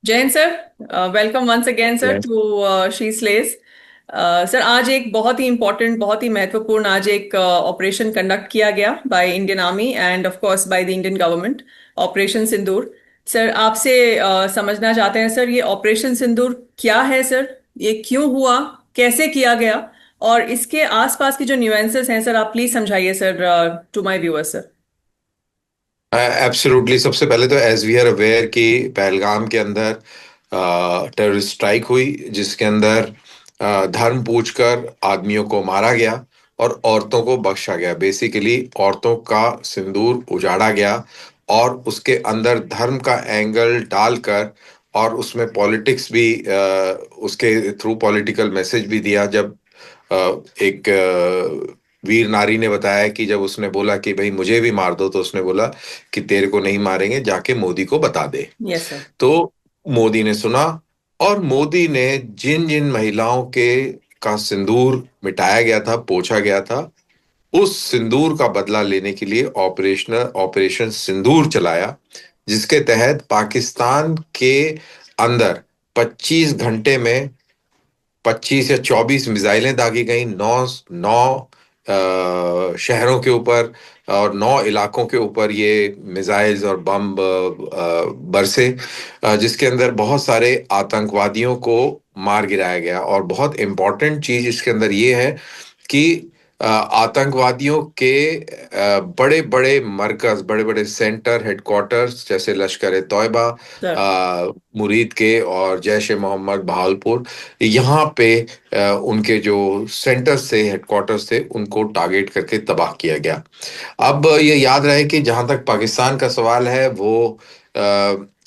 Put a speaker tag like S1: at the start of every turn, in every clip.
S1: Jain sir, welcome once again sir
S2: Yes.
S1: टू शी स्लेस। सर, आज एक बहुत ही इम्पोर्टेंट, बहुत ही महत्वपूर्ण आज एक ऑपरेशन कंडक्ट किया गया by Indian army end of course by the Indian government, operation Sindoor. Sir, आपसे समझना चाहते हैं सर, ये ऑपरेशन सिंदूर क्या है सर? ये क्यों हुआ? कैसे किया गया? और इसके आसपास की जो न्यूएंसेस हैं सर, आप प्लीज समझाइए sir, to my viewers sir.
S2: Absolutely. सबसे पहले तो एज वी आर अवेयर कि पहलगाम के अंदर टेररिस्ट स्ट्राइक हुई, जिसके अंदर धर्म पूछकर आदमियों को मारा गया और औरतों को बख्शा गया। बेसिकली औरतों का सिंदूर उजाड़ा गया और उसके अंदर धर्म का एंगल डालकर और उसमें पॉलिटिक्स भी उसके थ्रू पॉलिटिकल मैसेज भी दिया। जब एक वीर नारी ने बताया कि जब उसने बोला कि भाई मुझे भी मार दो, तो उसने बोला कि तेरे को नहीं मारेंगे, जाके मोदी को बता दे।
S1: Yes sir.
S2: तो मोदी ने सुना और मोदी ने जिन जिन महिलाओं के का सिंदूर मिटाया गया था, पोंछा गया था, उस सिंदूर का बदला लेने के लिए ऑपरेशन सिंदूर चलाया, जिसके तहत पाकिस्तान के अंदर 25 घंटे में 25 या 24 मिसाइलें दागी गई, नौ नौ शहरों के ऊपर और 9 इलाकों के ऊपर ये मिसाइल्स और बम बरसे, जिसके अंदर बहुत सारे आतंकवादियों को मार गिराया गया। और बहुत इंपॉर्टेंट चीज इसके अंदर ये है कि आतंकवादियों के बड़े बड़े मरकज, बड़े बड़े सेंटर, हेडक्वार्टर्स, जैसे लश्कर ए तौयबा,
S1: सर।
S2: मुरीद के और जैश ए मोहम्मद बहावलपुर, यहाँ पे उनके जो सेंटर्स थे, हेडक्वार्टर्स थे, उनको टारगेट करके तबाह किया गया। अब ये याद रहे कि जहां तक पाकिस्तान का सवाल है, वो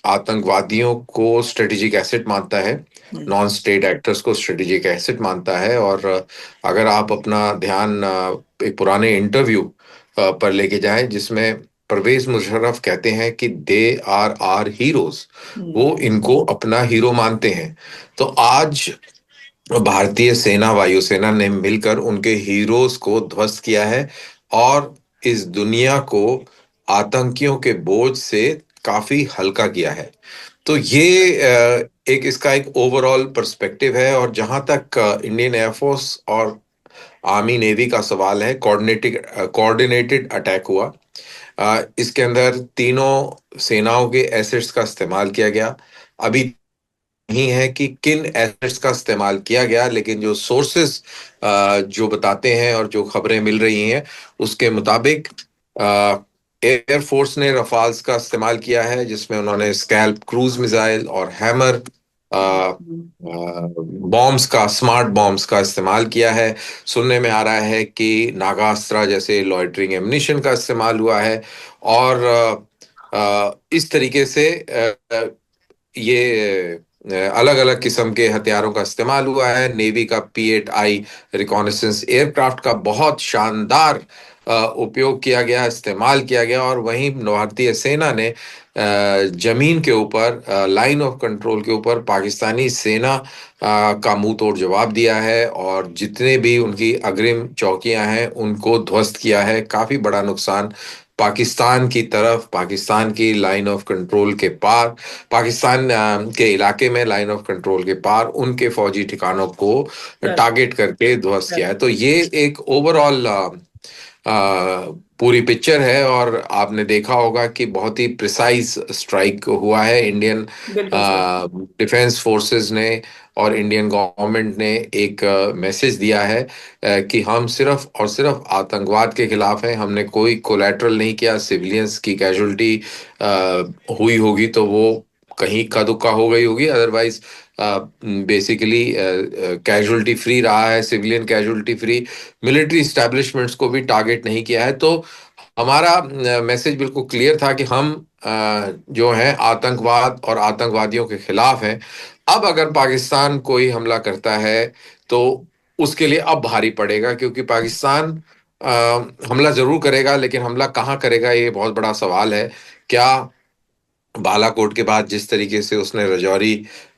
S2: आतंकवादियों को स्ट्रेटेजिक एसेट मानता है,
S1: हम्म।
S2: नॉन स्टेट एक्टर्स को स्ट्रेटेजिक एसेट मानता है। और अगर आप अपना ध्यान एक पुराने इंटरव्यू पर लेके जाएं, जिसमें परवेज मुशर्रफ कहते हैं कि दे आर आर हीरोज,
S1: हम्म।
S2: वो इनको अपना हीरो मानते हैं। तो आज भारतीय सेना, वायुसेना ने मिलकर उनके हीरोज को ध्वस्त किया है और इस दुनिया को आतंकियों के बोझ से काफी हल्का किया है। तो ये एक इसका एक ओवरऑल पर्सपेक्टिव है। और जहां तक इंडियन एयरफोर्स और आर्मी नेवी का सवाल है, कोऑर्डिनेटेड कोऑर्डिनेटेड अटैक हुआ। इसके अंदर तीनों सेनाओं के एसेट्स का इस्तेमाल किया गया। अभी नहीं है कि किन एसेट्स का इस्तेमाल किया गया, लेकिन जो सोर्सेस जो बताते हैं और जो खबरें मिल रही हैं, उसके मुताबिक एयरफोर्स ने रफाल्स का इस्तेमाल किया है, जिसमें उन्होंने स्कैल्प क्रूज मिसाइल और हैमर
S1: हम्म।
S2: बॉम्ब्स का, स्मार्ट बॉम्ब्स का इस्तेमाल किया है। सुनने में आ रहा है कि नागास्त्रा जैसे लॉइटरिंग एम्युनिशन का इस्तेमाल हुआ है। और इस तरीके से ये अलग अलग किस्म के हथियारों का इस्तेमाल हुआ है। नेवी का P-8I रिकॉनेसेंस एयरक्राफ्ट का बहुत शानदार उपयोग किया गया, इस्तेमाल किया गया। और वहीं भारतीय सेना ने जमीन के ऊपर, लाइन ऑफ कंट्रोल के ऊपर पाकिस्तानी सेना का मुंह तोड़ जवाब दिया है और जितने भी उनकी अग्रिम चौकियां हैं, उनको ध्वस्त किया है। काफी बड़ा नुकसान पाकिस्तान की तरफ, पाकिस्तान की लाइन ऑफ कंट्रोल के पार, पाकिस्तान के इलाके में लाइन ऑफ कंट्रोल के पार उनके फौजी ठिकानों को
S1: सर।
S2: टारगेट करके ध्वस्त किया
S1: सर।
S2: है। तो ये एक ओवरऑल पूरी पिक्चर है। और आपने देखा होगा कि बहुत ही प्रिसाइज स्ट्राइक हुआ है। इंडियन
S1: बिल्कुल सर।
S2: डिफेंस फोर्सेस ने और इंडियन गवर्नमेंट ने एक मैसेज दिया है कि हम सिर्फ और सिर्फ आतंकवाद के खिलाफ हैं। हमने कोई कोलैटरल नहीं किया। सिविलियंस की कैजुअलिटी हुई होगी तो वो कहीं इक्का दुक्का हो गई होगी, अदरवाइज बेसिकली कैजुअलिटी फ्री रहा है, civilian casualty free. Military establishments को भी टारगेट नहीं किया है। तो हमारा मैसेज बिल्कुल क्लियर था कि हम जो है आतंकवाद और आतंकवादियों के खिलाफ हैं। अब अगर पाकिस्तान कोई हमला करता है तो उसके लिए अब भारी पड़ेगा, क्योंकि पाकिस्तान अ, हमला जरूर करेगा, लेकिन हमला कहाँ करेगा, ये बहुत बड़ा सवाल है। क्या बालाकोट के बाद जिस तरीके से उसने रजौरी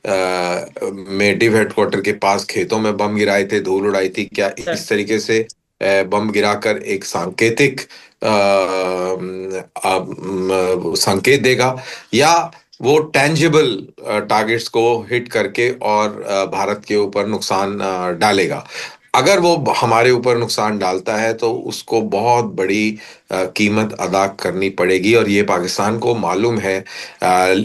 S2: में डिव हेडक्वार्टर के पास खेतों में बम गिराए थे, धूल उड़ाई थी, क्या
S1: सर।
S2: इस तरीके से बम गिराकर एक सांकेतिक संकेत देगा? या वो टेंजिबल टारगेट्स को हिट करके और भारत के ऊपर नुकसान डालेगा। अगर वो हमारे ऊपर नुकसान डालता है तो उसको बहुत बड़ी कीमत अदा करनी पड़ेगी, और ये पाकिस्तान को मालूम है। अ,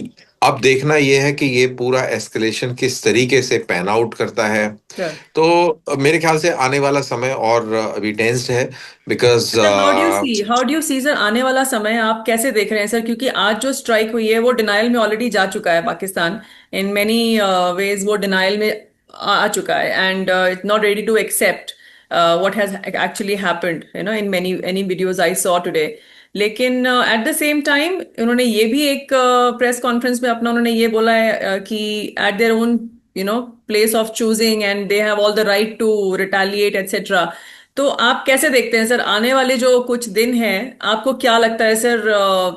S2: अब देखना ये है कि ये पूरा एस्केलेशन किस तरीके से पैन आउट करता है।
S1: सर
S2: तो मेरे ख्याल से आने वाला समय और अभी टेंस्ड है, because
S1: sir how do you see sir, आने वाला समय आप कैसे देख रहे हैं सर? क्योंकि आज जो स्ट्राइक हुई है वो डिनायल में ऑलरेडी जा चुका है पाकिस्तान। इन मेनी वेज वो डिनायल में आ चुका है, and it's not ready to accept what has actually happened, in many any videos I saw today. लेकिन एट द सेम टाइम उन्होंने ये भी एक प्रेस कॉन्फ्रेंस में अपना उन्होंने ये बोला है कि at their own place of choosing and they have all the right to retaliate etcetera. तो आप कैसे देखते हैं सर आने वाले जो कुछ दिन हैं? आपको क्या लगता है सर,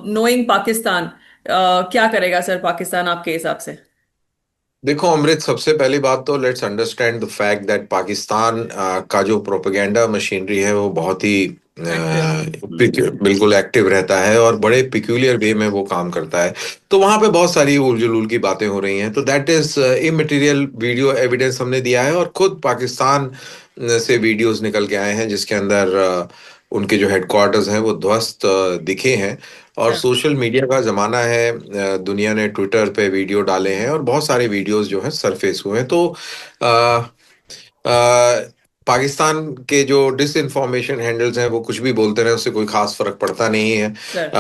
S1: नोइंग पाकिस्तान, क्या करेगा सर पाकिस्तान आपके हिसाब से?
S2: देखो अमृत, सबसे पहली बात तो let's understand the fact that Pakistan का जो प्रोपेगेंडा मशीनरी है वो बहुत ही
S1: एक्टिव।
S2: बिल्कुल एक्टिव रहता है, और बड़े पिक्यूलियर वे में वो काम करता है। तो वहां पे बहुत सारी उल जुलूल की बातें हो रही हैं, तो that is immaterial video evidence हमने दिया है, और खुद पाकिस्तान से वीडियोस निकल के आए हैं जिसके अंदर उनके जो हेडक्वार्टर्स हैं वो ध्वस्त दिखे हैं। और
S1: सर
S2: सोशल मीडिया का जमाना है, दुनिया ने ट्विटर पे वीडियो डाले हैं और बहुत सारे वीडियोस जो हैं सरफेस हुए हैं। तो अ, पाकिस्तान के जो डिस इन्फॉर्मेशन हैंडल्स हैं वो कुछ भी बोलते रहे, उससे कोई खास फर्क पड़ता नहीं है।
S1: सर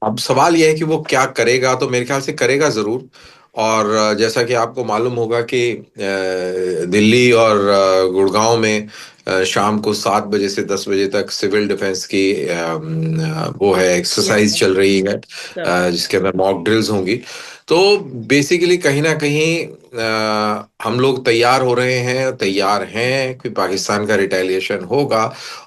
S2: अब सवाल यह है कि वो क्या करेगा, तो मेरे ख्याल से करेगा जरूर। और जैसा कि आपको मालूम होगा कि दिल्ली और गुड़गांव में शाम को 7 बजे से 10 बजे तक सिविल डिफेंस की वो है
S1: यस
S2: एक्सरसाइज
S1: सर।
S2: चल रही है,
S1: सर
S2: जिसके अंदर मॉक ड्रिल्स होंगी। तो बेसिकली कहीं ना कहीं हम लोग तैयार हो रहे हैं, तैयार हैं कि पाकिस्तान का रिटेलिएशन होगा।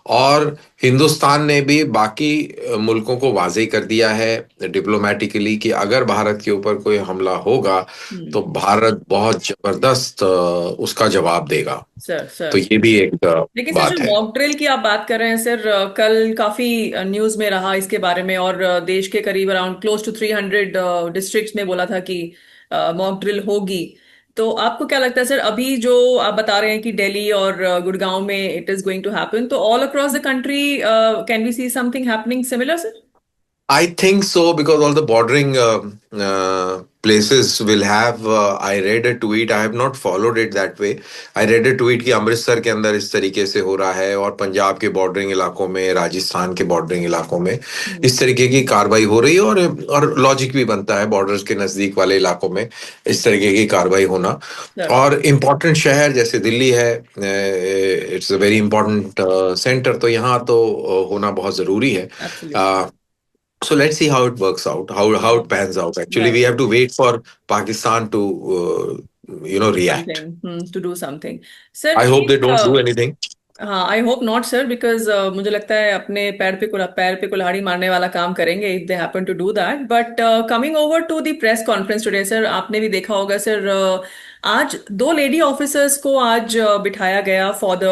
S2: और हिंदुस्तान ने भी बाकी मुल्कों को वाज़ेह कर दिया है डिप्लोमेटिकली कि अगर भारत के ऊपर कोई हमला होगा तो
S1: हम्म।
S2: भारत बहुत जबरदस्त उसका जवाब देगा।
S1: सर
S2: तो
S1: सर
S2: ये भी एक
S1: लेकिन सर जो
S2: बात है।
S1: मॉक ड्रिल की आप बात कर रहे हैं सर, कल काफी न्यूज में रहा इसके बारे में, और देश के करीब अराउंड क्लोज टू 300 डिस्ट्रिक्ट्स में बोला था कि मॉक ड्रिल होगी। तो आपको क्या लगता है सर, अभी जो आप बता रहे हैं कि दिल्ली और गुड़गांव में it is going to happen, तो all across the country can we see something happening similar sir?
S2: I think so because all the bordering places will have. I read a tweet. I have not followed it that way. I read a tweet कि अमृतसर के अंदर इस तरीके से हो रहा है, और पंजाब के बॉर्डरिंग इलाकों में, राजस्थान के बॉर्डरिंग इलाकों में
S1: हम्म।
S2: इस तरीके की कार्रवाई हो रही है। और लॉजिक भी बनता है बॉर्डर्स के नजदीक वाले इलाकों में इस तरीके की कार्रवाई होना।
S1: सर
S2: और इम्पोर्टेंट शहर जैसे दिल्ली है, it's a very important centre, तो यहाँ तो होना बहुत जरूरी है।
S1: Absolutely.
S2: So let's see how it works out, how it pans out. Actually, we
S1: right.
S2: have to wait for Pakistan to,
S1: do
S2: react.
S1: Something, to do something. Sir
S2: I hope they
S1: एक
S2: don't do anything.
S1: हाँ, I hope not sir, because मुझे लगता है अपने पैर पे कुल्हाड़ी मारने वाला काम करेंगे if they happen to do that. But coming over to the press conference today sir, आपने भी देखा होगा सर, आज दो लेडी ऑफिसर्स को आज बिठाया गया for the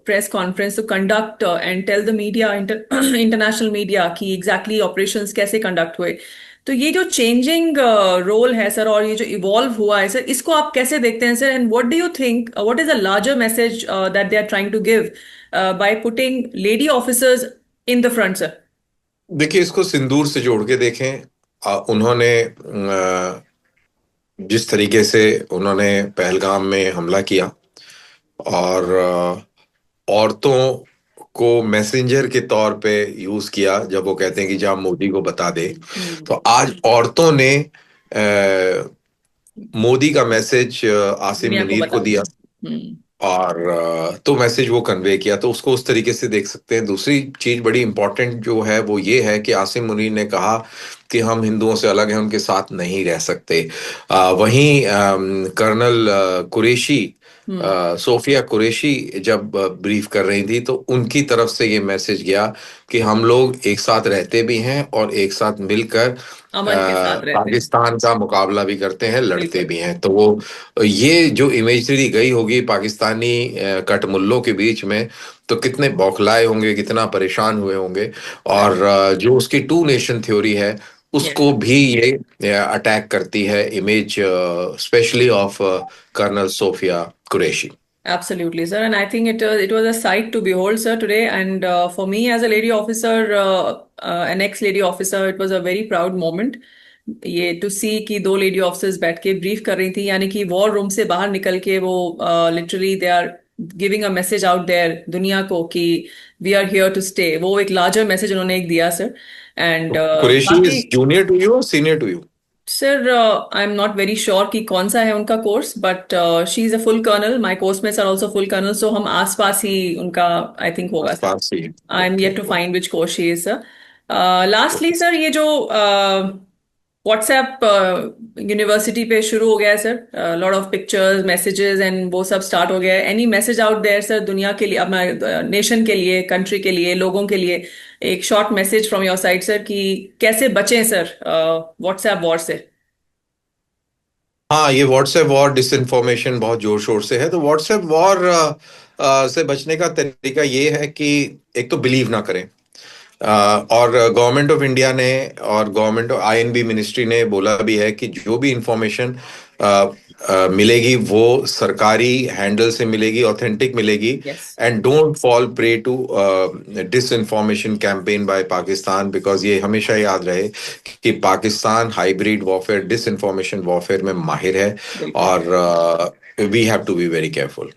S1: press conference to conduct and tell the media, international media, कि एग्जैक्टली ऑपरेशंस कैसे कंडक्ट हुए। तो ये जो चेंजिंग रोल है सर, और ये जो इवॉल्व हुआ है सर, इसको आप कैसे देखते हैं sir? And what do you think, what is a larger message that they are trying to give by putting lady officers in the front sir?
S2: देखिए, इसको सिंदूर से जोड़ के देखें। उन्होंने जिस तरीके से उन्होंने पहलगाम में हमला किया, और औरतों को मैसेंजर के तौर पे यूज किया, जब वो कहते हैं कि जा मोदी को बता दे।
S1: हम्म।
S2: तो आज औरतों ने मोदी का मैसेज आसिम
S1: दुनिया को
S2: मुनीर को
S1: बता
S2: दिया,
S1: दिया। हम्म।
S2: और तो मैसेज वो कन्वे किया, तो उसको उस तरीके से देख सकते हैं। दूसरी चीज बड़ी इंपॉर्टेंट जो है वो ये है कि आसिम मुनीर ने कहा कि हम हिंदुओं से अलग हैं, उनके साथ नहीं रह सकते। वहीं कर्नल कुरैशी,
S1: हम्म।
S2: सोफिया कुरैशी जब ब्रीफ कर रही थी तो उनकी तरफ से ये मैसेज गया कि हम लोग एक साथ रहते भी हैं और एक साथ मिलकर
S1: अमन के साथ रहते हैं।
S2: पाकिस्तान का मुकाबला भी करते हैं, लड़ते
S1: बिल्कुल।
S2: भी हैं। तो वो ये जो इमेजरी गई होगी पाकिस्तानी कटमुल्लों के बीच में, तो कितने बौखलाए होंगे, कितना परेशान हुए होंगे। और
S1: करेक्ट।
S2: जो उसकी टू नेशन थ्योरी है
S1: Yes.
S2: उसको भी ये अटैक करती है, image specially of colonel Sofiya Qureshi.
S1: Absolutely, sir. And I think it was a sight to behold, sir, today. And for me, as a lady officer, an ex-lady officer, it was a very proud moment. ये to सी कि दो lady officers बैठ के brief कर रही थी, यानी कि वॉर रूम से बाहर निकल के वो literally they are giving a message out there दुनिया को कि we are here to stay. वो एक लार्जर मैसेज उन्होंने एक दिया सर। एंड
S2: कुरैशी
S1: बाकी
S2: इज जूनियर टू यू और senior to you?
S1: Sir I am not very sure कि कौन सा है उनका course, but she is a full colonel, my coursemates are also full colonel, so हम आसपास ही उनका आई थिंक होगा सर।
S2: आसपास ही?
S1: I am
S2: okay.
S1: Yet to find which course she is sir. Lastly sir, ये जो व्हाट्सएप यूनिवर्सिटी पे शुरू हो गया है sir, lot of pictures messages and वो सब स्टार्ट हो गया है। Any message out there sir दुनिया के लिए, अपना नेशन के लिए, कंट्री के लिए, लोगों के लिए, एक short message from your side sir कि कैसे बचें सर व्हाट्सएप वॉर से।
S2: हाँ, ये व्हाट्सएप वॉर डिसइंफॉर्मेशन बहुत जोर शोर से है। तो व्हाट्सएप वॉर से बचने का तरीका ये है कि एक तो बिलीव ना करें। और गवर्नमेंट ऑफ इंडिया ने और गवर्नमेंट ऑफ आईएनबी मिनिस्ट्री ने बोला भी है कि जो भी इंफॉर्मेशन मिलेगी वो सरकारी हैंडल से मिलेगी, ऑथेंटिक मिलेगी।
S1: Yes.
S2: And don't fall prey to disinformation campaign by Pakistan, because ये हमेशा याद रहे कि Pakistan hybrid warfare, disinformation warfare में माहिर है।
S1: बिल्कुल।
S2: और we have to be very careful.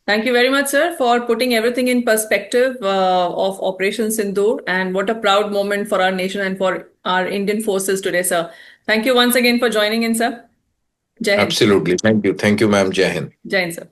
S1: Thank you very much, sir, for putting everything in perspective of Operation Sindoor, and what a proud moment for our nation and for our Indian forces today, sir. Thank you once again for joining in, sir. Jai Hind.
S2: Absolutely, thank you ma'am, जय Hind.
S1: Jai Hind, sir.